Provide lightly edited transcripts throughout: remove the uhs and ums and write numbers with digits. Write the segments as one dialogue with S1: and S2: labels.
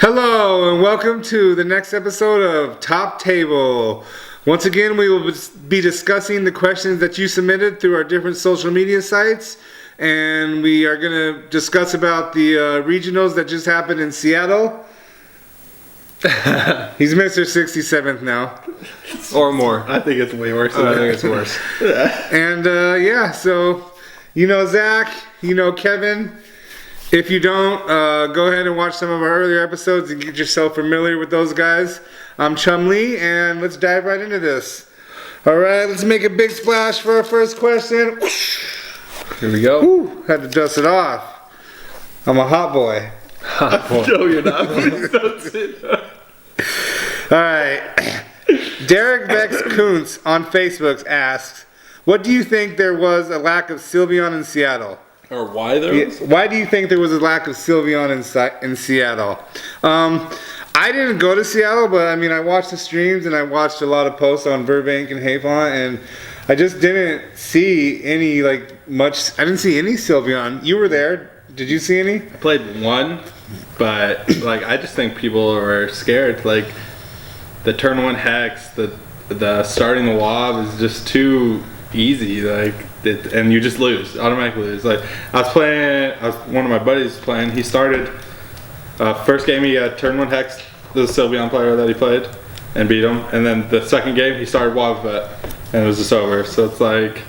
S1: Hello and welcome to the next episode of Top Table. Once again, we will be discussing the questions that you submitted through our different social media sites, and we are going to discuss about the regionals that just happened in Seattle. He's Mr. 67th now.
S2: Or more.
S3: I think it's way worse.
S2: I think it's worse.
S1: And so you know Zach, you know Kevin. If you don't, go ahead and watch some of our earlier episodes and get yourself familiar with those guys. I'm Chumlee, and let's dive right into this. All right, let's make a big splash for our first question.
S2: Here we go.
S1: Whew, had to dust it off. I'm a hot boy.
S2: Hot boy.
S3: No, you're not. Please don't say that.
S1: All right. Derek Vex Kuntz on Facebook asks, what do you think there was a lack of Sylveon in Seattle?
S3: Or why there was?
S1: Why do you think there was a lack of Sylveon in Seattle? I didn't go to Seattle, but I mean, I watched the streams and I watched a lot of posts on Burbank and Hayfont, and I just didn't see any, I didn't see any Sylveon. You were there. Did you see any?
S3: I played one, but I just think people were scared. Like the turn one hex, the starting the wob is just too easy. And you just lose, automatically lose. One of my buddies was playing. He started first game he had turn one hex the Sylveon player that he played and beat him, and then the second game he started wob vet and it was just over. So it's like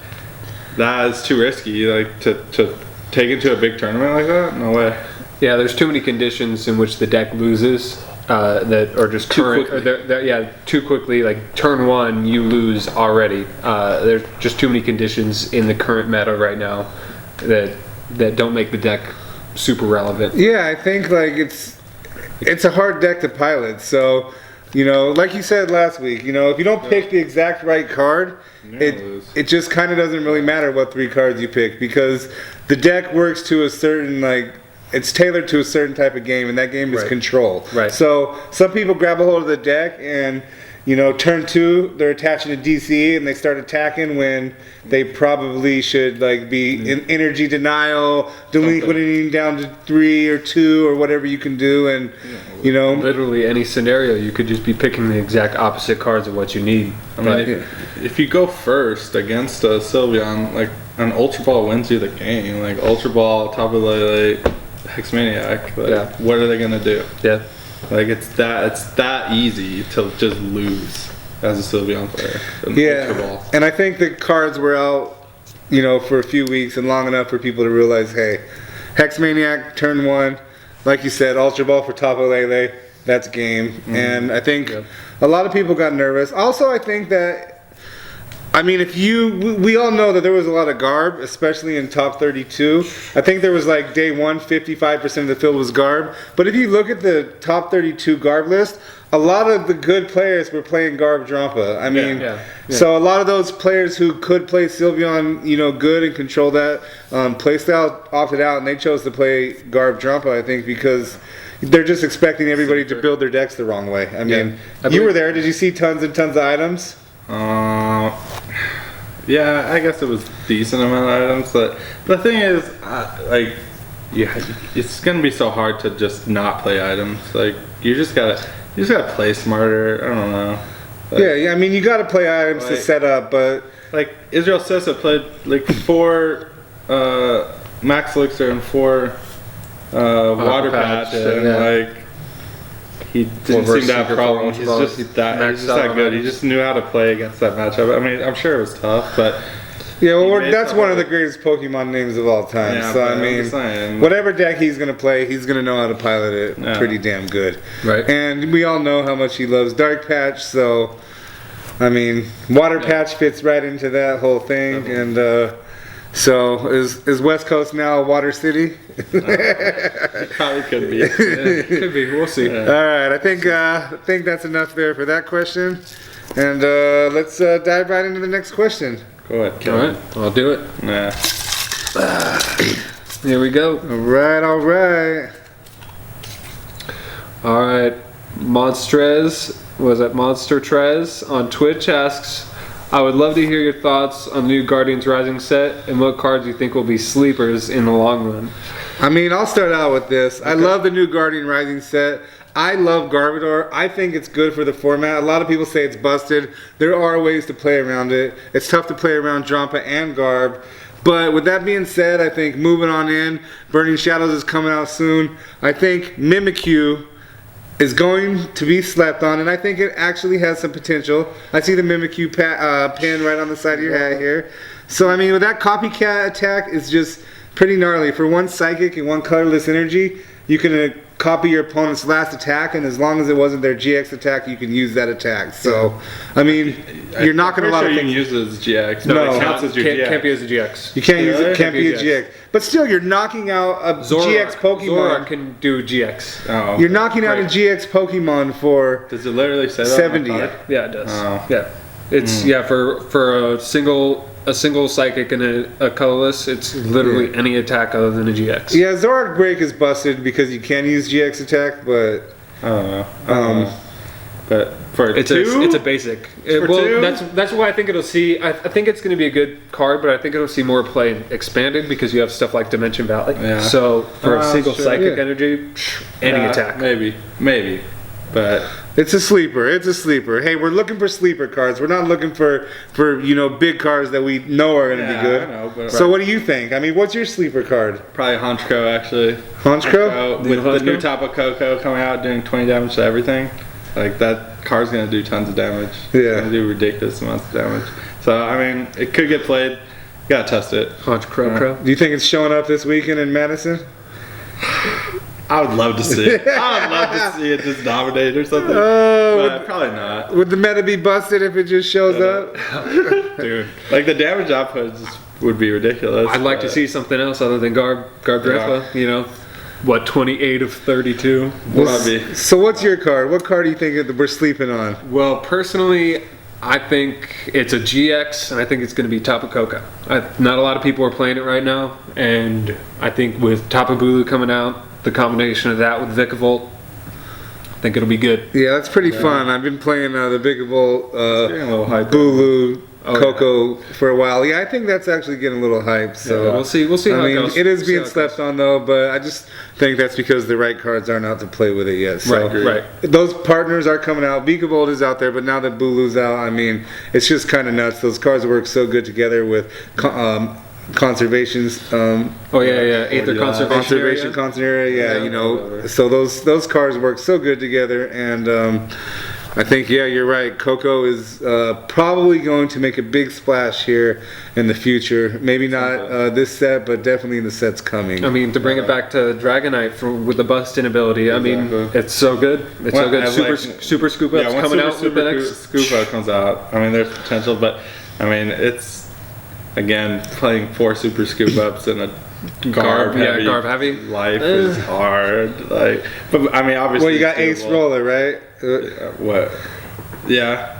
S3: that is too risky. To take it to a big tournament like that, no way.
S2: Yeah, there's too many conditions in which the deck loses that are just current. Too quickly. Like turn one, you lose already. There's just too many conditions in the current meta right now that don't make the deck super relevant.
S1: Yeah, I think it's a hard deck to pilot. So, like you said last week, if you don't pick the exact right card, it just kind of doesn't really matter what three cards you pick, because the deck works to a certain it's tailored to a certain type of game, and that game is control.
S2: Right.
S1: So some people grab a hold of the deck and, turn two, they're attaching a DCE and they start attacking when they probably should be in energy denial, delinquenting down to 3 or 2 or whatever you can do, and
S2: literally any scenario you could just be picking the exact opposite cards of what you need.
S3: I mean, if you go first against a Sylveon, an Ultra Ball wins you the game. Ultra Ball, Tapu Koko, Hexmaniac. What are they gonna do?
S2: Yeah.
S3: It's that easy to just lose as a Sylveon player. Ultra Ball.
S1: And I think the cards were out, for a few weeks and long enough for people to realize, hey, Hexmaniac turn one, like you said, Ultra Ball for Tapu Koko, that's game. Mm-hmm. And I think a lot of people got nervous. Also, I think that, we all know that there was a lot of Garb, especially in top 32. I think there was day one, 55% of the field was Garb. But if you look at the top 32 Garb list, a lot of the good players were playing Garb Drampa. So a lot of those players who could play Sylveon, good and control that playstyle opted out, and they chose to play Garb Drampa, I think, because they're just expecting everybody to build their decks the wrong way. You were there. Did you see tons and tons of items?
S3: Yeah, I guess it was decent amount of items, but the thing is, it's gonna be so hard to just not play items. You just gotta play smarter. I don't know.
S1: You gotta play items to set up, but
S3: Israel Sessa played 4 Max Elixir and 4 Water Patch, and he didn't seem to have a problem. He's just that good. He just knew how to play against that matchup. I'm sure it was tough, but
S1: that's one of the greatest Pokemon names of all time. So whatever deck he's gonna play, he's gonna know how to pilot it pretty damn good.
S2: Right.
S1: And we all know how much he loves Dark Patch. So Water Patch fits right into that whole thing. And so is West Coast now a Water City?
S3: Probably could be.
S2: Could be. We'll see.
S1: All right, I think that's enough there for that question, and let's dive right into the next question.
S3: Go ahead, Kevin.
S2: All right, I'll do it. Here we go.
S1: All right.
S2: All right. Monstrez Monster Trez on Twitch asks, I would love to hear your thoughts on the new Guardians Rising set and what cards you think will be sleepers in the long run.
S1: I mean, I'll start out with this. I love the new Guardian Rising set. I love Garbodor. I think it's good for the format. A lot of people say it's busted. There are ways to play around it. It's tough to play around Drampa and Garb. But with that being said, I think moving on in, Burning Shadows is coming out soon. I think Mimikyu is going to be slept on, and I think it actually has some potential. I see the Mimikyu pin right on the side of your hat here. So, I mean, with that copycat attack, it's just pretty gnarly. For one Psychic and one Colorless Energy, you can copy your opponent's last attack, and as long as it wasn't their GX attack, you can use that attack. So, I mean, you're knocking a lot of things.
S3: You can use it as GX.
S1: No,
S3: it counts as your GX.
S2: Can't be as a GX.
S1: You can't use it. Can't be a GX. But still, you're knocking out a GX Pokemon.
S2: Zoroark can do GX.
S3: Oh,
S1: you're knocking out a GX Pokemon for
S3: Does it literally say that
S1: 70.
S3: on the card?
S2: Yeah, it does.
S3: Oh.
S2: Yeah, it's for a single Psychic and a colorless, it's literally any attack other than a GX.
S1: Yeah, Zoroark Break is busted because you can use GX attack, but
S3: I don't know. But for
S2: it's
S3: two,
S2: it's a basic.
S3: For
S2: Well,
S3: two?
S2: that's why I think it'll see. I think it's going to be a good card, but I think it'll see more play in expanded because you have stuff like Dimension Valley.
S3: Yeah.
S2: So for a single
S3: sure.
S2: Psychic
S1: Yeah.
S2: energy, any attack.
S3: maybe, but
S1: it's a sleeper. It's a sleeper. Hey, we're looking for sleeper cards. We're not looking for big cards that we know are going to
S3: Yeah,
S1: be good.
S3: I know, but
S1: So what do you think? I mean, what's your sleeper card?
S3: probably Honchkrow actually.
S1: Honchkrow?
S3: With the new
S2: Honchkrow?
S3: Tapu Koko coming out, doing 20 damage to everything. Like that card's gonna do tons of damage.
S1: Yeah.
S3: It's gonna do ridiculous amounts of damage. So I mean, it could get played. You gotta test it.
S2: Crow.
S1: Do you think it's showing up this weekend in Madison?
S3: I would love to see it. I would love to see it just dominate or something. But probably not.
S1: Would the meta be busted if it just shows up?
S2: Dude,
S3: Like the damage output just would be ridiculous.
S2: I'd like to see something else other than Garb Drampa. You know, what 28 of 32.
S3: Probably.
S1: So what's your card? What card do you think that we're sleeping on?
S2: Well, personally, I think it's a GX, and I think it's going to be Tapu Koko. Not a lot of people are playing it right now, and I think with Tapu Bulu coming out, the combination of that with Vikavolt, I think it'll be good.
S1: Yeah, that's pretty fun. I've been playing the Vikavolt,
S3: Getting a little hyped.
S1: Bulu,
S2: Oh,
S1: Coco for a while. Yeah, I think that's actually getting a little hype. So
S2: We'll see. We'll see how
S1: I
S2: it
S1: mean,
S2: goes.
S1: it is
S2: We'll see
S1: being
S2: how it
S1: slept on though, but I just think that's because the right cards aren't out to play with it yet. So
S2: Right.
S1: those partners are coming out. Vikavolt is out there, but now that Bulu's out, I mean, it's just kind of nuts. Those cards work so good together with conservations.
S2: Oh yeah. Aether
S1: Conservation
S2: area.
S1: Conservation, yeah,
S3: Yeah,
S1: you know.
S3: whatever.
S1: So those cards work so good together, and I think you're right. Coco is probably going to make a big splash here in the future. Maybe not this set, but definitely in the sets coming.
S2: I mean, to bring it back to Dragonite with the busting ability, I mean,
S3: Exactly.
S2: it's so good. It's so good. Super Scoop Up's
S3: once
S2: coming out with the next.
S3: Scoop Up comes out. I mean, there's potential, but I mean, it's again playing 4 Super Scoop Ups in a Garb
S2: heavy.
S3: life is hard. Like, but I mean, obviously.
S1: Well, you got
S3: it's
S1: Ace
S3: doable.
S1: Roller, right?
S3: What? Yeah.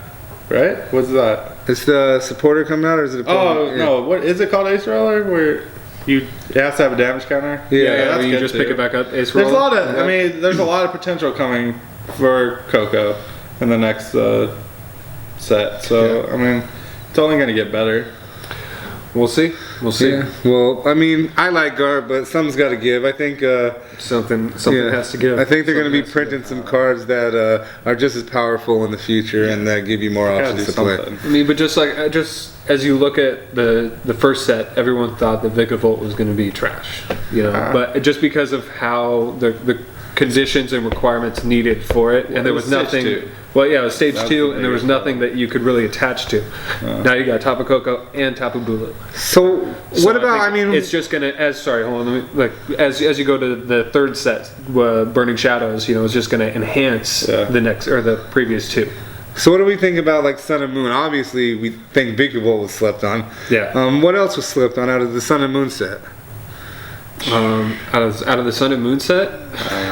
S3: Right? What's that?
S1: It's the supporter coming out, or is it?
S3: Oh no! What is it called? Ace Roller, where it has to have a damage counter.
S1: Yeah,
S3: that's
S2: you
S3: good
S2: just
S3: too.
S2: pick it back up. Ace
S3: There's a
S2: roll.
S3: lot of. I mean, there's a lot of potential coming for Coco in the next set. So I mean, it's only going to get better.
S2: We'll see. We'll see.
S1: Yeah. Well, I mean, I like Garb, but something's got to give. I think.
S2: Something
S1: Yeah.
S2: has to give.
S1: I think they're going to be
S2: Something has to
S1: printing some cards that are just as powerful in the future and that give you more
S3: Gotta
S1: options
S3: do
S1: to play.
S3: something.
S2: I mean, but just as you look at the first set, everyone thought that Vikavolt was going to be trash, you know. But just because of how the conditions and requirements needed for it, and there
S3: it
S2: was
S3: was stage
S2: nothing.
S3: 2.
S2: Well, yeah, it was stage
S3: That's
S2: 2,
S3: the
S2: and there was
S3: biggest
S2: nothing that you could really attach to. Now you got Tapu Koko and Tapu Bulu.
S1: So, what about? I
S2: think
S1: mean,
S2: it's just gonna hold on. As you go to the third set, Burning Shadows, you know, it's just gonna enhance the next or the previous 2.
S1: so what do we think about like Sun and Moon? Obviously, we think Vikavolt was slept on.
S2: Yeah.
S1: What else was slept on out of the Sun and Moon set?
S2: Out of the Sun and Moon set,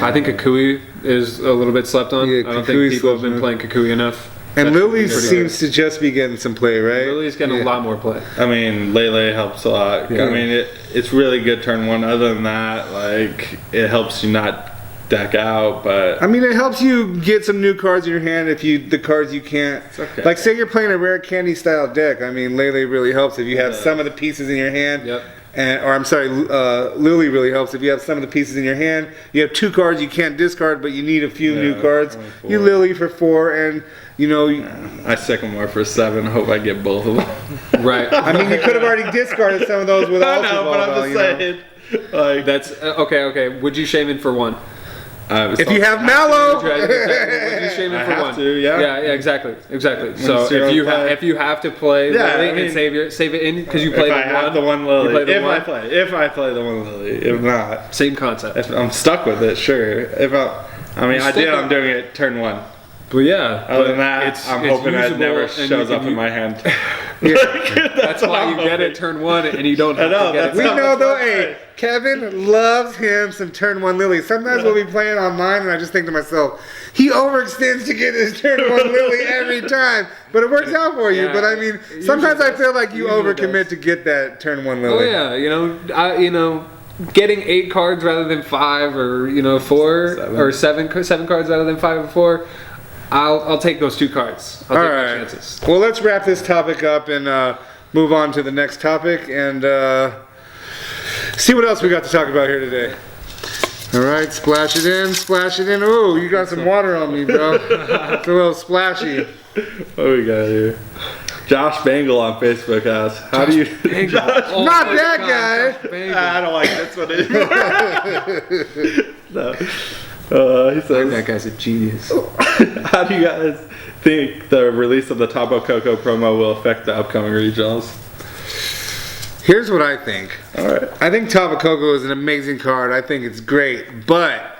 S2: I think Kukui is a little bit slept on.
S1: Yeah,
S2: I don't
S1: Kukui's
S2: think people have
S1: slept
S2: been
S1: on.
S2: playing Kukui enough.
S1: And
S2: That's
S1: Lily
S2: pretty
S1: seems to just be getting some play, right?
S2: Lily's getting a lot more play.
S3: I mean, Lele helps a lot.
S2: Yeah.
S3: I mean, it's really good turn 1. Other than that, like, it helps you not deck out, but
S1: I mean, it helps you get some new cards in your hand if the cards you can't.
S3: okay.
S1: Like, say you're playing a rare candy style deck. I mean, Lele really helps if you have some of the pieces in your hand.
S2: Yep.
S1: or I'm sorry, Lily really helps. If you have some of the pieces in your hand, you have 2 cards you can't discard, but you need a few new cards. You Lily for 4, and you know.
S3: I Sycamore for 7. Hope I get both of them.
S2: Right.
S1: I mean, you could have already discarded some of those with
S3: I
S1: Ultra
S3: know,
S1: Ball.
S3: but I'm just saying. Like,
S2: That's okay. Would you shame it for 1?
S1: If you have Mallow,
S2: Would you shame it
S3: I
S2: for
S3: have
S2: 1?
S3: to, yeah.
S2: Yeah, exactly. So if you have to play Lily and save it in because you play
S3: if I have the one Lily, if I play the one Lily, if not,
S2: same concept.
S3: if I'm stuck with it, sure. I'm doing it turn 1.
S2: But yeah,
S3: Other than that, I'm hoping that never shows up in my hand.
S2: That's why you get it turn 1 and you don't have to get it.
S1: we know though, hey, Kevin loves him some turn 1 Lily. Sometimes we'll be playing online and I just think to myself, he overextends to get his turn 1 Lily every time. But it works out for you.
S2: Yeah,
S1: but I mean, sometimes I feel like you overcommit to get that turn 1 Lily.
S2: Oh yeah, getting 8 cards rather than 5, or 4 or 7 cards rather than 5 or 4. I'll take those 2 cards. I'll take my chances.
S1: Well, let's wrap this topic up and move on to the next topic and see what else we got to talk about here today. All right, splash it in. Ooh, you got some water on me, bro. It's a little splashy.
S3: What do we got here? Josh Bangle on Facebook asks, how do you...
S2: Oh
S1: Not that guy.
S3: I don't like this one anymore. No. He says,
S2: That guy's a genius.
S3: how do you guys think the release of the Tapu Koko promo will affect the upcoming regionals?
S1: Here's what I think.
S3: Alright.
S1: I think Tapu Koko is an amazing card. I think it's great, but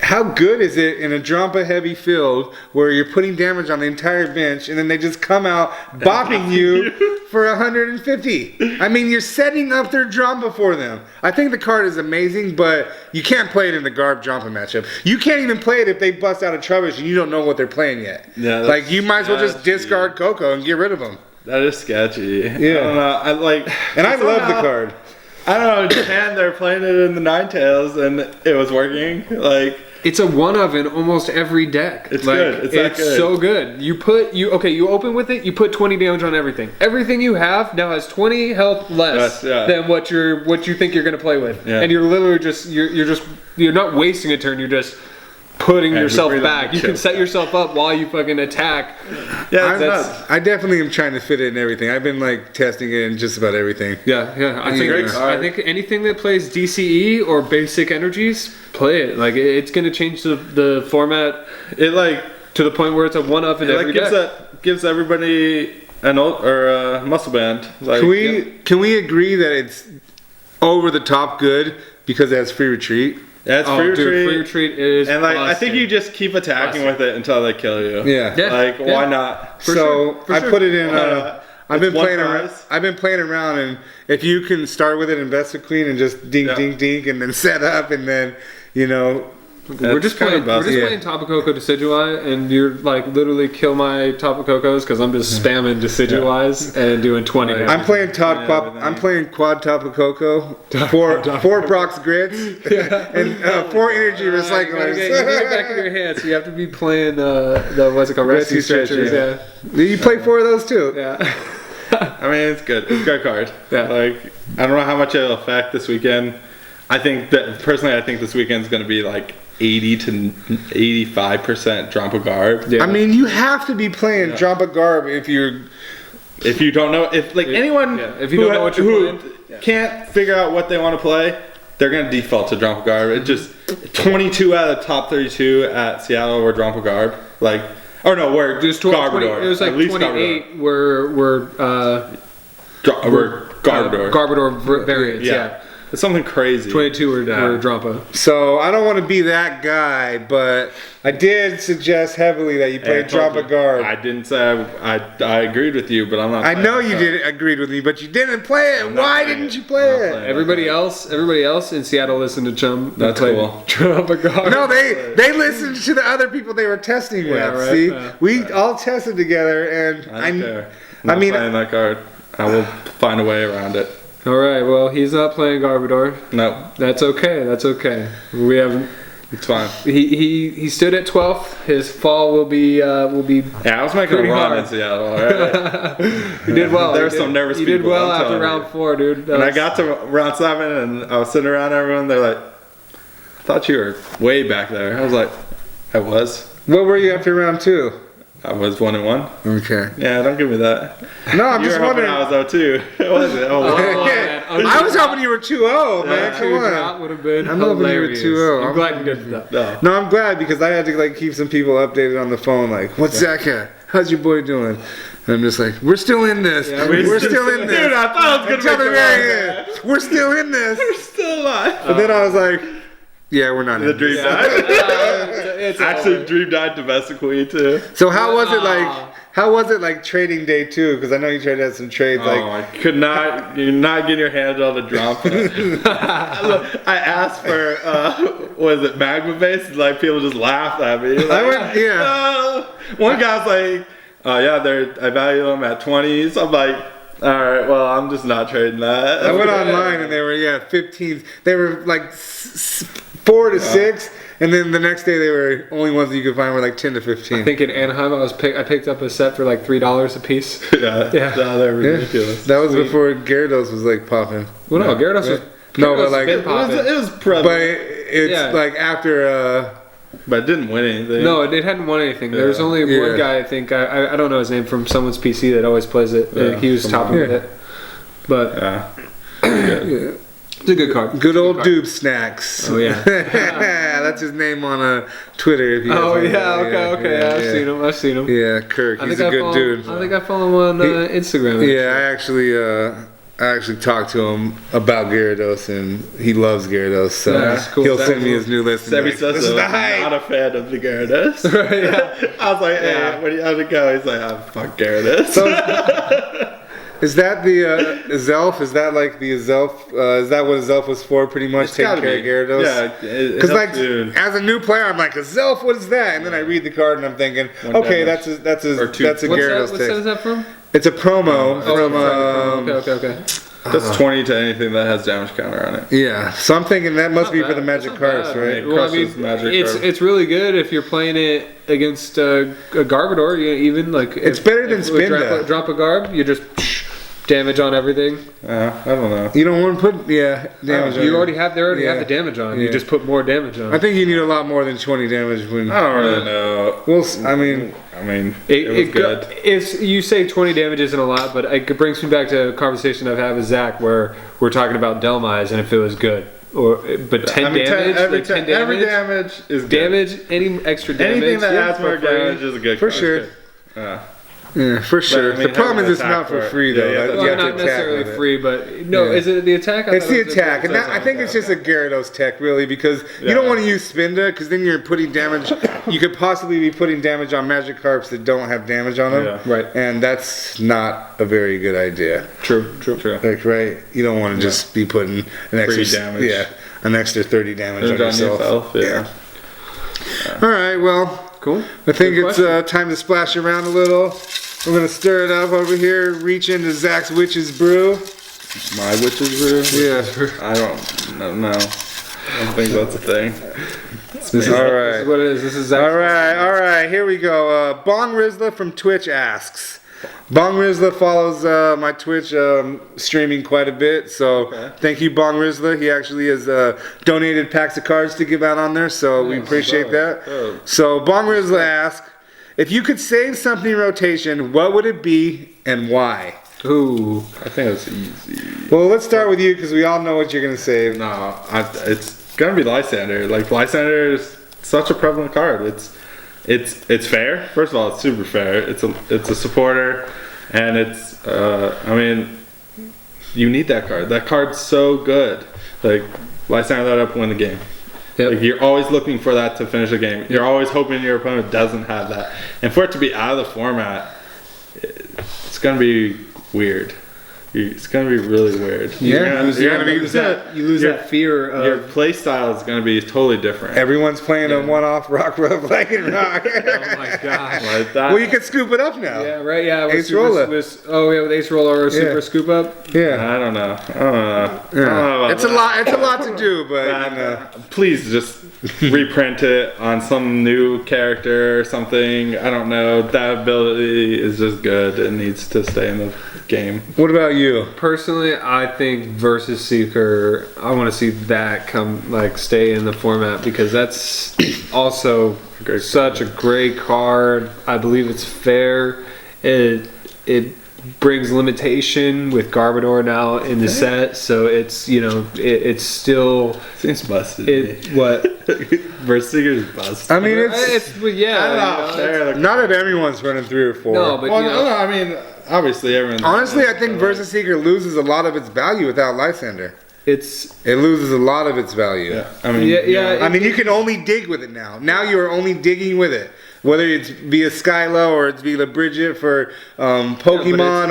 S1: how good is it in a Drampa heavy field where you're putting damage on the entire bench and then they just come out bopping you for 150? I mean, you're setting up their Drampa for them. I think the card is amazing, but you can't play it in the Garb Drampa matchup. You can't even play it if they bust out a Trubbish and you don't know what they're playing yet.
S3: Yeah,
S1: like, you might as well just discard Koko and get rid of them.
S3: That is sketchy.
S1: Yeah.
S3: I don't know.
S1: And I love the card.
S3: I don't know. In Japan, they're playing it in the Ninetales and it was working.
S2: It's a one of in almost every deck.
S3: It's good. It's that good.
S2: So good. You open with it. You put 20 damage on everything. Everything you have now has 20 health less than what you think you're gonna play with. Yeah. And you're literally just you're not wasting a turn. You're just putting yourself back. You can set yourself up while you fucking attack.
S1: Yeah, I definitely am trying to fit it in everything. I've been testing it in just about everything.
S2: Yeah. I think anything that plays DCE or basic energies, play it. It's gonna change the format. To the point where it's a one up in every deck.
S3: Gives everybody a muscle band.
S1: Can we agree that it's over the top good because it has free retreat?
S3: Yeah, it's free
S2: retreat is
S3: and I think you just keep attacking with it until they kill you.
S1: Yeah.
S3: Why not?
S1: I put it in. I've been playing around, and if you can start with it, invest a queen, and just dink, and then set up, and then
S2: we're just playing Tapu Koko Decidueye, and you're literally kill my Tapu Kokos because I'm just spamming Decidueyes and doing 20.
S1: I'm playing quad Tapu Koko, four Brock's grits, and 4 energy recyclers.
S2: You get it back in your hand, so you have to be playing the what's it called, rescue stretchers. Yeah.
S1: You play 4 of those too.
S2: Yeah.
S3: I mean, it's good. It's a good card.
S2: Yeah.
S3: I don't know how much it'll affect this weekend. I think this weekend's going to be 80 to 85% Drampa Garb.
S1: Yeah. I mean, you have to be playing Drampa Garb if
S3: you don't know anyone
S2: if you don't know what you're playing,
S3: can't figure out what they want to play, they're going to default to Drampa Garb. It just 22 out of the top 32 at Seattle were Drampa Garb. Where
S2: just
S3: Garbodor.
S2: It was
S3: at least
S2: 28 were
S3: Garbodor.
S2: Garbodor variants. Yeah.
S3: It's something crazy.
S2: 22 were Drampa.
S1: So I don't want to be that guy, but I did suggest heavily that you play Drampa Garb.
S3: I didn't say I agreed with you, but I'm not.
S1: I know you did agreed with me, but you didn't play it. Why didn't you play it?
S2: Everybody else in Seattle listened to Chum.
S3: That's cool.
S2: Drampa Garb.
S1: No, they listened to the other people they were testing with.
S2: Right.
S1: See, we all tested together, and
S3: I mean, playing that card. I will find a way around it.
S2: All right. Well, he's not playing Garbodor.
S3: No,
S2: that's okay. We have
S3: It's fine.
S2: He stood at 12th. His fall will be
S3: Yeah, I was making a
S2: Pretty
S3: run
S2: hard.
S3: in Seattle. All right.
S2: You did well.
S3: There were some nervous
S2: You
S3: people.
S2: did well
S3: I'm
S2: after
S3: telling
S2: round
S3: you.
S2: 4, dude.
S3: When I got to round 7 and I was sitting around everyone, they're like, "I thought you were way back there." I was like, "I was.
S1: What were you after round 2?
S3: I was 1-1."
S1: Okay.
S3: Yeah, don't give me that.
S1: No, I'm
S3: You
S1: just
S3: were hoping
S1: wondering.
S3: I was 0-2. Was it? Oh, wow.
S1: I was hoping you were 2-0, man. Come on.
S2: Drop would have been
S1: I'm hoping you were
S2: hilarious.
S1: 2-0.
S2: I'm glad you did that.
S3: No.
S1: No, I'm glad because I had to like keep some people updated on the phone. Like, what's Zach at? How's your boy doing? And I'm just like, we're still in this.
S2: Yeah,
S1: we're still in this.
S3: Dude, I thought I was gonna
S1: Until
S3: make
S1: the
S3: the
S1: very
S3: wrong
S1: end. We're still in this.
S3: We're still alive.
S1: But then I was like, yeah, we're not
S3: The
S1: in
S3: dream
S1: this.
S3: died.
S2: It's
S3: Actually,
S2: over.
S3: dream died domestically too.
S1: So how was it like? How was it like trading day 2? Because I know you tried to have some trades. Like,
S3: I could not. You're not getting your hands on the drum. I asked for was it magma base? And, like people just laughed at me. Like,
S1: I went, yeah.
S3: "No." One guy's like, "Oh yeah, I value them at 20s." I'm like, "All right, well I'm just not trading that."
S1: I went online and they were 15s. They were like 4 to 6, and then the next day they were only ones that you could find were like 10 to 15.
S2: I think in Anaheim I picked up a set for like $3 a piece.
S3: Yeah,
S2: Yeah.
S3: No, they're
S1: Yeah.
S3: ridiculous.
S1: That was
S2: Sweet.
S1: before Gyarados was like popping.
S2: Well, no, Gyarados was.
S1: No, but
S2: Gyarados
S1: like,
S2: been
S3: It was,
S2: popping.
S3: it was prevalent,
S1: but it's
S2: Yeah.
S1: like after.
S3: but it didn't win anything.
S2: No, it hadn't won anything. There was
S3: Yeah.
S2: only
S1: Yeah.
S2: one guy, I think, I don't know his name, from someone's PC that always plays it.
S3: Yeah,
S2: He was topping
S1: Yeah.
S2: with it. But
S3: Yeah.
S1: Yeah.
S2: it's a good card.
S1: Good old
S2: card.
S1: Doob Snacks.
S2: Oh, yeah.
S1: That's his name on Twitter. If you guys
S2: Oh,
S1: want to-
S2: yeah, okay. I've seen him.
S1: Yeah, Kirk. He's a good dude.
S2: I think I follow him on Instagram.
S1: Yeah, I actually talked to him about Gyarados, and he loves Gyarados, so
S2: Yeah, that's cool.
S1: he'll
S2: That's
S1: send me
S2: cool.
S1: his new list. And be
S3: Sebi
S1: like,
S3: says
S1: this is the
S3: I'm
S1: hype.
S3: not a fan of the Gyarados.
S2: Yeah.
S3: I was like, hey,
S2: Yeah.
S3: how'd it go? He's like, fuck Gyarados.
S1: So, is that the Zelf? Is that like the Zelf? Is that what a Zelf was for? Pretty much
S3: It's
S1: taking
S3: gotta
S1: care
S3: be.
S1: of Gyarados.
S3: Yeah,
S1: Because like
S3: dude.
S1: as a new player, I'm like a Zelf. What is that? And then I read the card and I'm thinking,
S3: One
S1: okay,
S3: damage.
S1: that's a
S3: Or two.
S1: that's a
S2: What's
S1: Gyarados
S2: what set is
S1: text.
S2: that from?
S1: It's a promo from
S2: Okay.
S3: That's 20 to anything that has damage counter on it.
S1: yeah. So I'm thinking that must be for the Magic cards,
S2: Cards,
S1: right?
S2: Well, I
S3: Crushes
S2: mean,
S3: Magic
S2: it's
S3: Cards.
S2: it's really good if you're playing it against a Garbodor. You even like
S1: It's better than
S2: if we
S1: Spinda.
S2: drop a Garb, you just damage on everything.
S3: I don't know.
S1: You don't want to put damage. on
S2: You
S1: it.
S2: already have
S1: Yeah.
S2: the damage on.
S1: Yeah.
S2: You just put more damage on.
S1: I think you need a lot more than 20 damage when.
S3: I don't really know.
S1: Well, I mean,
S3: It was good.
S2: If you say 20 damage isn't a lot, but it brings me back to a conversation I've had with Zach where we're talking about Delmise and if it was good. But 10 damage,
S3: every,
S2: 10
S3: every damage is good.
S2: damage, any extra damage,
S3: Anything that
S2: yeah,
S3: adds more
S2: for free.
S3: damage is a good
S1: for
S3: card.
S1: sure. Yeah, for sure.
S3: I mean,
S1: the problem
S3: having
S1: is it's
S3: an
S1: not
S3: attack
S1: for
S3: for it.
S1: free
S3: Yeah,
S1: though.
S3: yeah,
S1: Like,
S3: that's
S1: you
S2: Well,
S1: have to
S2: not
S1: attack
S2: necessarily
S1: with it.
S2: free, but no,
S1: Yeah.
S2: is it the attack? I
S1: It's
S2: thought
S1: the
S2: it was
S1: attack, and
S2: that's
S1: I think it's just a Gyarados tech, really, because you
S3: Yeah.
S1: don't want to use Spinda, because then you're putting damage. You could possibly be putting damage on Magikarps that don't have damage on them,
S3: Yeah.
S2: Right.
S1: and that's not a very good idea.
S2: True.
S1: Like, right? You don't want to just be putting an extra
S3: damage.
S1: yeah, an extra 30 damage on yourself.
S3: Yeah.
S1: All right, well,
S2: Cool.
S1: I think
S2: Good
S1: it's
S2: question.
S1: time to splash around a little. We're gonna stir it up over here. Reach into Zach's Witch's Brew.
S3: My witch's brew?
S1: Yeah.
S3: I don't know. I don't think that's a thing.
S2: This is
S1: All
S2: this
S1: right.
S2: is what it is. This is Zach's
S1: All right, here we go. Bong Rizla from Twitch asks. Bong Rizla follows my Twitch streaming quite a bit, so thank you, Bong Rizla. He actually has donated packs of cards to give out on there, so we appreciate that. So Bong Rizla asks, if you could save something in rotation, what would it be and why?
S2: Ooh.
S3: I think it's easy.
S1: Well, let's start with you because we all know what you're gonna save.
S3: No, it's gonna be Lysander. Like Lysander is such a prevalent card. It's fair. First of all, it's super fair. It's a supporter, and it's I mean, you need that card. That card's so good. Like Lysander that up, win the game.
S2: Yep.
S3: Like you're always looking for that to finish a game. You're always hoping your opponent doesn't have that, and for it to be out of the format, it's gonna be weird. it's gonna be really weird.
S1: Yeah,
S3: you're gonna
S2: you lose that fear of
S3: your play style is gonna be totally different.
S1: Everyone's playing a one-off rock, like and rock.
S2: oh my gosh.
S3: Like that.
S1: Well, you can scoop it up now.
S2: Yeah, right. Yeah, with
S1: Ace Roller.
S2: with Ace Roller or Super Scoop Up.
S1: Yeah.
S3: I don't know.
S1: It's a lot. It's a lot to do, but
S3: Please just reprint it on some new character or something. I don't know. That ability is just good. It needs to stay in the game.
S1: What about you?
S2: Personally, I think Versus Seeker. I want to see that stay in the format because that's also such a great card. I believe it's fair. It brings limitation with Garbodor now in the set, so it's it's still
S3: Seems busted.
S2: what
S3: Versus Seeker's busted.
S1: I mean,
S2: it's
S1: not that everyone's running 3 or 4.
S2: No, but
S3: Well, no, I mean, obviously everyone.
S1: Honestly, I think Versus Seeker loses a lot of its value without Lysander. It loses a lot of its value.
S3: Yeah, I mean,
S1: I mean, you can only dig with it now. Now you are only digging with it. Whether it's via Skylo or it's via Brigette for Pokemon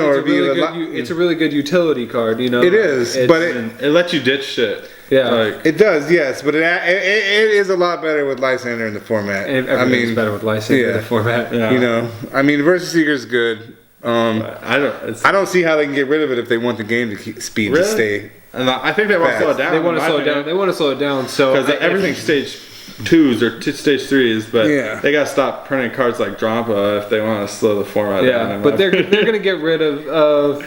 S2: it's a really good utility card.
S1: It is, but
S3: it lets you ditch shit.
S2: Yeah,
S1: it does. Yes, but it is a lot better with Lysander in the format.
S2: Everything's better with Lysander in the format.
S3: Yeah.
S1: I mean, Versus Seeker's good.
S3: I
S1: don't see how they can get rid of it if they want the game to keep speed to stay.
S3: And I think they want to slow it down.
S2: They want to slow it down. They want to slow it down. So
S3: because everything's stage 2s or stage 3s, but they gotta stop printing cards like Drampa if they want to slow the format down.
S2: Yeah, but they're gonna get rid of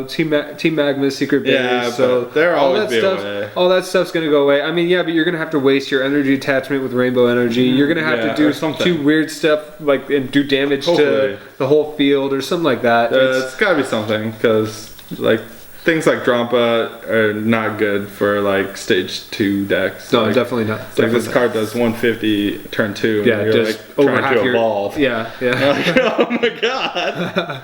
S2: Team Magma's secret base.
S3: Yeah,
S2: so
S3: they're always be away.
S2: All that stuff's gonna go away. I mean, yeah, but you're gonna have to waste your energy attachment with Rainbow Energy. You're gonna have to do some weird stuff and do damage to the whole field or something like that.
S3: It's gotta be something because things like Drampa are not good for stage 2 decks.
S2: No, definitely not.
S3: This card does 150 turn 2.
S2: Yeah,
S3: and you're
S2: just
S3: trying to evolve.
S2: Yeah.
S3: Oh my god.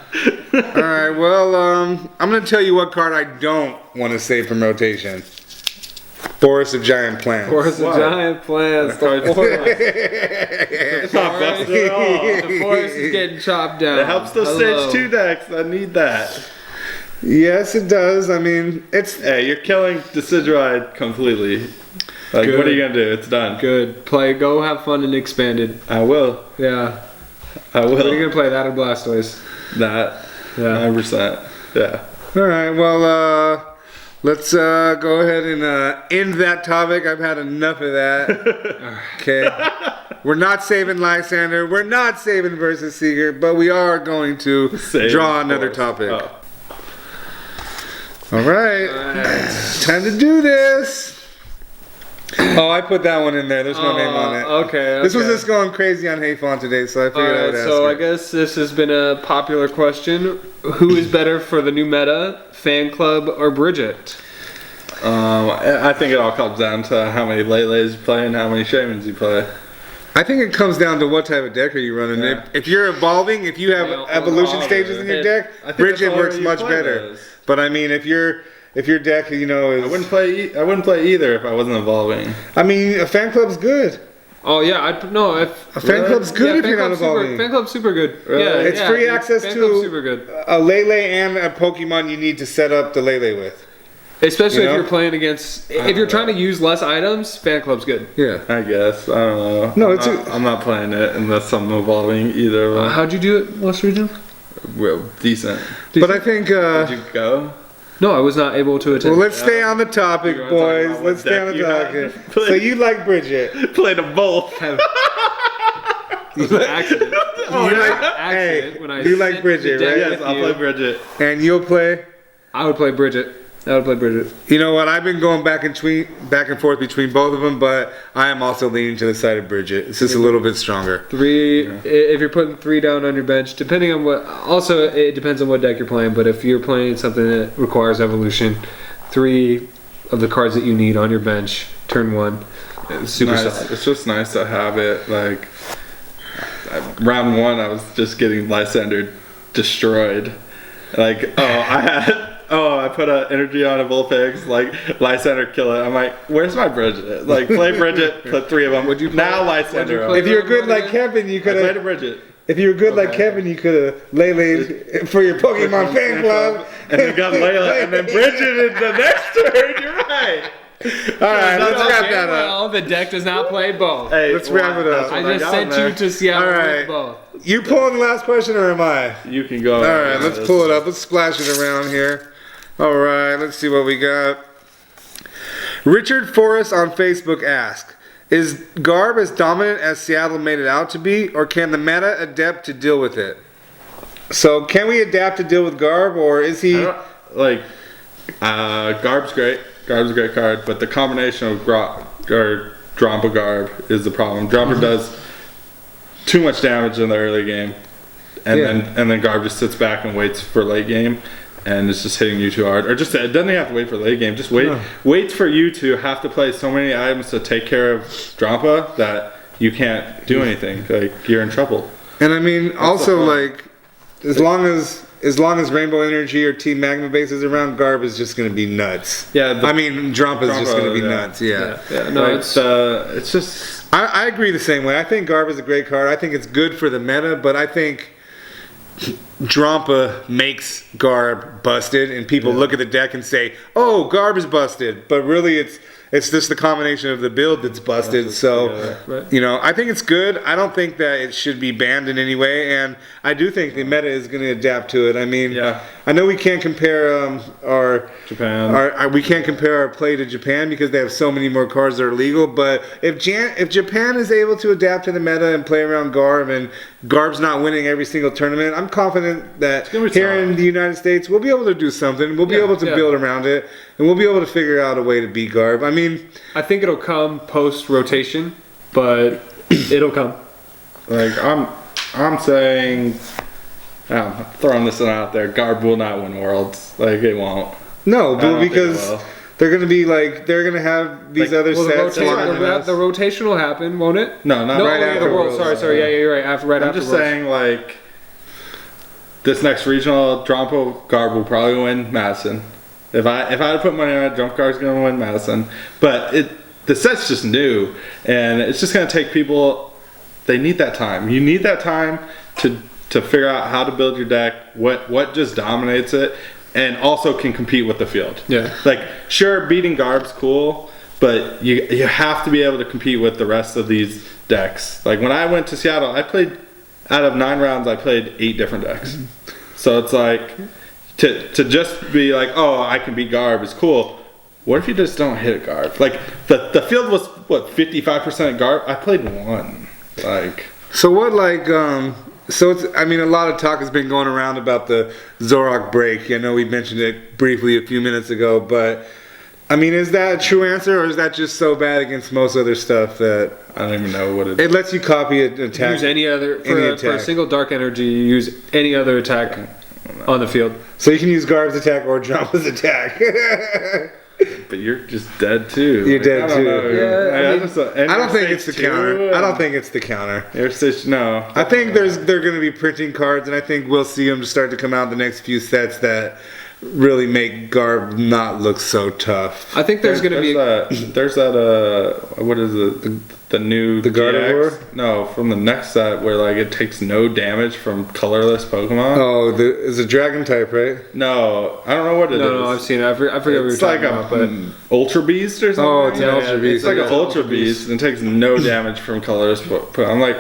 S1: All right, well, I'm gonna tell you what card I don't want to save from rotation. Forest of Giant Plants.
S2: Forest of Giant Plants. The forest is getting chopped down.
S3: It helps those stage 2 decks. I need that.
S1: Yes, it does. I mean,
S3: Hey, you're killing Decidueye completely. What are you gonna do? It's done.
S2: Good. Go have fun in Expanded.
S3: I will.
S2: Yeah.
S3: I will.
S2: What are you gonna play? That or Blastoise?
S3: That.
S2: Yeah.
S3: 100%. Yeah.
S1: all right. Well, let's go ahead and end that topic. I've had enough of that. Okay. We're not saving Lysander. We're not saving Versus Seeker, but we are going to draw another topic.
S3: Oh.
S1: All right. Time to do this. Oh, I put that one in there. There's no name on it.
S2: Okay.
S1: This was just going crazy on Hayfont today, so I figured I would ask
S2: so
S1: her.
S2: I guess this has been a popular question. Who is better for the new meta, Fan Club or Brigette?
S3: I think it all comes down to how many Lele's you play and how many Shamans you play.
S1: I think it comes down to what type of deck are you running.
S3: Yeah.
S1: If you're evolving, if you have evolution stages in your deck, Brigette works much better. But I mean, if your deck, is
S3: I wouldn't play either if I wasn't evolving.
S1: I mean, a Fan Club's good.
S2: Oh yeah,
S1: a Fan Club's good if you're not evolving.
S2: Fan Club's super good.
S3: Really?
S2: Yeah,
S1: It's free access
S2: Fan
S1: to
S2: Club's super good.
S1: a Lele and a Pokemon you need to set up the Lele with.
S2: Especially if you're playing against, if you're trying to use less items, Fan Club's good.
S1: Yeah.
S3: I guess. I don't know.
S1: No,
S3: I'm not playing it unless I'm evolving either.
S2: How'd you do it last region?
S3: Well, decent.
S1: But I think.
S3: Did you go?
S2: No, I was not able to attend.
S1: Well, let's stay on the topic, boys. Let's stay on the topic. So you like Brigette?
S3: Play them both.
S2: It was an accident.
S1: You like Brigette, right?
S3: Yes, I'll play Brigette.
S1: And you'll play?
S2: I would play Brigette.
S1: You know what? I've been going back and forth between both of them, but I am also leaning to the side of Brigette. It's just a little bit stronger.
S2: If you're putting 3 down on your bench, depending on what. Also, it depends on what deck you're playing. But if you're playing something that requires evolution, 3 of the cards that you need on your bench, turn 1, super solid.
S3: It's just nice to have it. Round 1, I was just getting Lysander destroyed. I put an energy on a Vulpix, Lysander kill it. I'm like, where's my Brigette? Play Brigette, put 3 of them. Now Lysander.
S1: If you're good like Kevin, you could have.
S3: played a Brigette.
S1: if you were good like Kevin, you could have Lele for your Pokemon fan club.
S3: And then got Layla, and then Bridget in the next turn. You're right.
S1: All right, let's wrap that up.
S2: Well, the deck does not play both.
S3: Hey,
S1: Let's wrap it up.
S2: I just sent you to Seattle
S1: All right.
S2: with both.
S1: You pulling the last question or am I?
S3: You can go.
S1: All right, let's pull it up. Let's splash it around here. All right, let's see what we got. Richard Forrest on Facebook asked, is Garb as dominant as Seattle made it out to be, or can the meta adapt to deal with it? So can we adapt to deal with Garb, or is he...
S3: Garb's great. Garb's a great card, but the combination of Drampa Garb is the problem. Drampa does too much damage in the early game, and then Garb just sits back and waits for late game, and it's just hitting you too hard. Or just it doesn't have to wait for late game. Just wait. Waits for you to have to play so many items to take care of Drampa that you can't do anything. Like you're in trouble.
S1: And I mean, also like as long as Rainbow Energy or Team Magma Base is around, Garb is just going to be nuts.
S3: Yeah,
S1: Drampa is just going to be nuts. Yeah.
S2: No,
S3: like,
S2: it's
S3: just.
S1: I agree the same way. I think Garb is a great card. I think it's good for the meta, but I think Drampa makes Garb busted, and people look at the deck and say, "Oh, Garb is busted," but really it's just the combination of the build that's busted. So, you know, I think it's good. I don't think that it should be banned in any way, and I do think the meta is going to adapt to it. I mean, I know we can't compare our we can't compare our play to Japan because they have so many more cards that are legal. But if Japan is able to adapt to the meta and play around Garb, and Garb's not winning every single tournament, I'm confident that here in the United States we'll be able to do something. We'll be able to build around it, and we'll be able to figure out a way to beat Garb. I mean,
S2: I think it'll come post rotation, but it'll come.
S3: Like I'm saying, I'm throwing this one out there. Garb will not win Worlds. Like it won't.
S1: No, because they're gonna be like they're gonna have these other sets.
S2: The rotation will happen, won't it?
S3: No, not right after
S2: the Worlds. Sorry. Yeah, you're right. I'm
S3: just saying, like this next regional, Drampa Garb will probably win Madison. If I had to put money on it, Drampa Garb's gonna win Madison. But the set's just new, and it's just gonna take people. They need that time. You need that time to figure out how to build your deck, what just dominates it, and also can compete with the field.
S2: Yeah.
S3: Like, sure, beating Garb's cool, but you have to be able to compete with the rest of these decks. Like, when I went to Seattle, I played, out of 9 rounds, I played 8 different decks. So it's like, to just be like, oh, I can beat Garb is cool. What if you just don't hit Garb? Like, the field was, 55% Garb? I played 1. Like...
S1: So what, like, so it's, I mean, a lot of talk has been going around about the Zorok break. I know we mentioned it briefly a few minutes ago, but I mean, is that a true answer, or is that just so bad against most other stuff that
S3: I don't even know what it is?
S1: It lets you copy an attack.
S2: Use any other for a single dark energy. You use any other attack on the field.
S1: So you can use Garb's attack or Drampa's attack.
S3: But you're just dead too.
S1: You're dead too.
S3: Yeah,
S1: I don't think it's the counter. I don't think it's the counter.
S3: No.
S1: I think they're going to be printing cards, and I think we'll see them start to come out the next few sets that really make Garb not look so tough.
S2: I think there's going to be
S3: there's that what is it? The new
S1: Garbodor?
S3: No, from the next set where like it takes no damage from colorless Pokemon.
S1: Oh, it's a dragon type, right?
S3: No, I don't know what it is.
S2: No, I've seen it. I forget what you're talking about. But
S3: Ultra Beast or something.
S1: Oh, it's an Ultra Beast.
S3: It's like an Ultra Beast and takes no damage from colorless Pokemon. I'm like,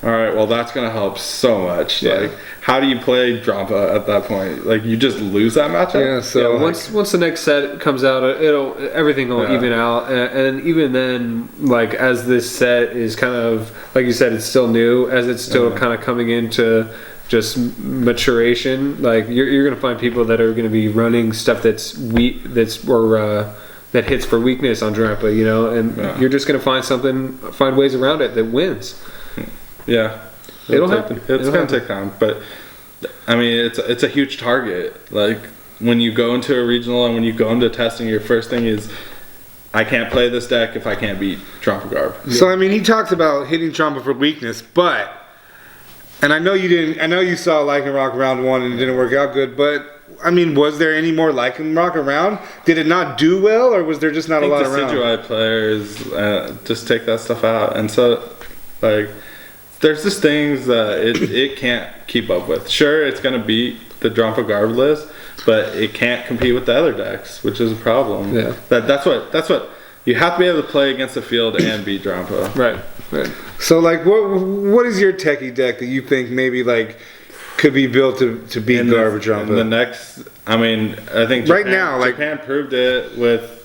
S3: all right, well that's gonna help so much.
S2: Yeah.
S3: Like, how do you play Drampa at that point? Like, you just lose that matchup.
S1: Yeah. So
S2: once the next set comes out, everything will even out, and even then, like as this set is kind of like you said, it's still new, as it's still kind of coming into just maturation. Like you're gonna find people that are gonna be running stuff that's weak, that hits for weakness on Drampa, you know, and you're just gonna find ways around it that wins.
S3: Yeah,
S2: it'll happen.
S3: It's gonna take time, but I mean, it's a huge target. Like when you go into a regional and when you go into testing, your first thing is, I can't play this deck if I can't beat Drampa Garb.
S1: So I mean, he talks about hitting Drampa for weakness, but and I know you didn't. I know you saw Lycanroc round 1 and it didn't work out good, but. I mean, was there any more Lycanroc around? Did it not do well, or was there just not a lot around?
S3: I think the Decidueye players just take that stuff out, and so like there's just things that it can't keep up with. Sure, it's gonna beat the Drumpa regardless, but it can't compete with the other decks, which is a problem.
S2: Yeah.
S3: That's what you have to be able to play against the field and beat Drumpa.
S2: Right.
S1: So like, what is your techie deck that you think maybe like could be built to beat Garbage Drumpa?
S3: In the next, I mean, I think
S1: right now, like
S3: Japan proved it with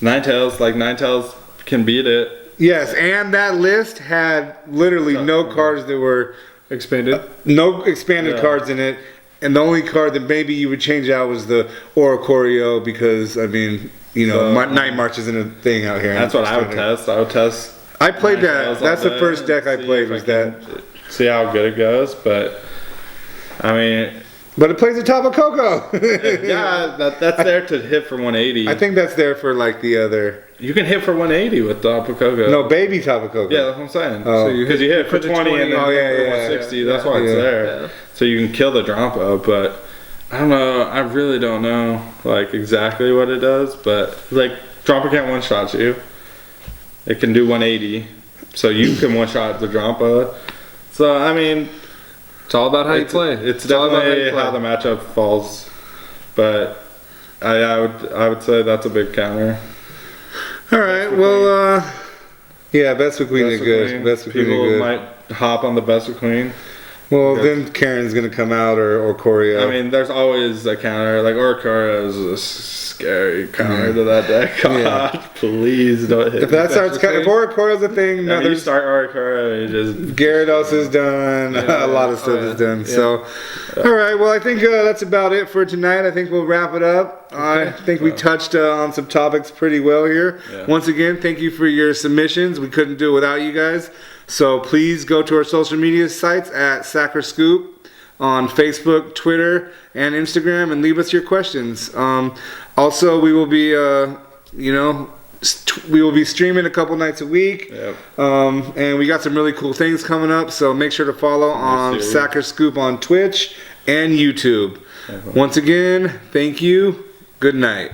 S3: Ninetales. Like Ninetales can beat it.
S1: yes, and that list had literally no cards that were
S2: Expanded.
S1: no expanded cards in it, and the only card that maybe you would change out was the Oricorio because I mean, you know, Night March isn't a thing out here.
S3: That's what I would test. I would test.
S1: I played that. That's the first deck I played was that.
S3: See how good it goes, but I mean.
S1: But it plays a Tapu Koko.
S3: Yeah, that's there to hit for 180.
S1: I think that's there for like the other.
S3: You can hit for 180 with Tapu Koko.
S1: No, baby Tapu Koko.
S3: Yeah, that's what I'm saying.
S1: Oh.
S3: So because you hit for 20 and then for 160, that's why it's there.
S2: Yeah.
S3: So you can kill the Drumpa, but I don't know. I really don't know like exactly what it does, but like Drumpa can't one shot you. It can do 180, so you can one shot the Drumpa. So I mean.
S2: It's all about how you play.
S3: It's definitely how the matchup falls, but I would say that's a big counter.
S1: All right. Well, yeah, best of Queen is good. Best of Queen is
S3: People
S1: good.
S3: might hop on the best of Queen.
S1: Well, then Karen's gonna come out or Corio.
S3: I mean, there's always a counter. Like Oricorio is a scary counter to that deck. God, please don't hit.
S1: If that starts, if Oricorio's a thing,
S3: no, you start Oricorio, just
S1: Gyarados is done. A lot of stuff is done. So, all right. Well, I think that's about it for tonight. I think we'll wrap it up. I think we touched on some topics pretty well here.
S3: Yeah.
S1: Once again, thank you for your submissions. We couldn't do it without you guys. So please go to our social media sites at Sacker Scoop on Facebook, Twitter, and Instagram, and leave us your questions. Also, we will be, we will be streaming a couple nights a week.
S3: Yep.
S1: And we got some really cool things coming up. So make sure to follow on Sacker Scoop on Twitch and YouTube. Once again, thank you. Good night.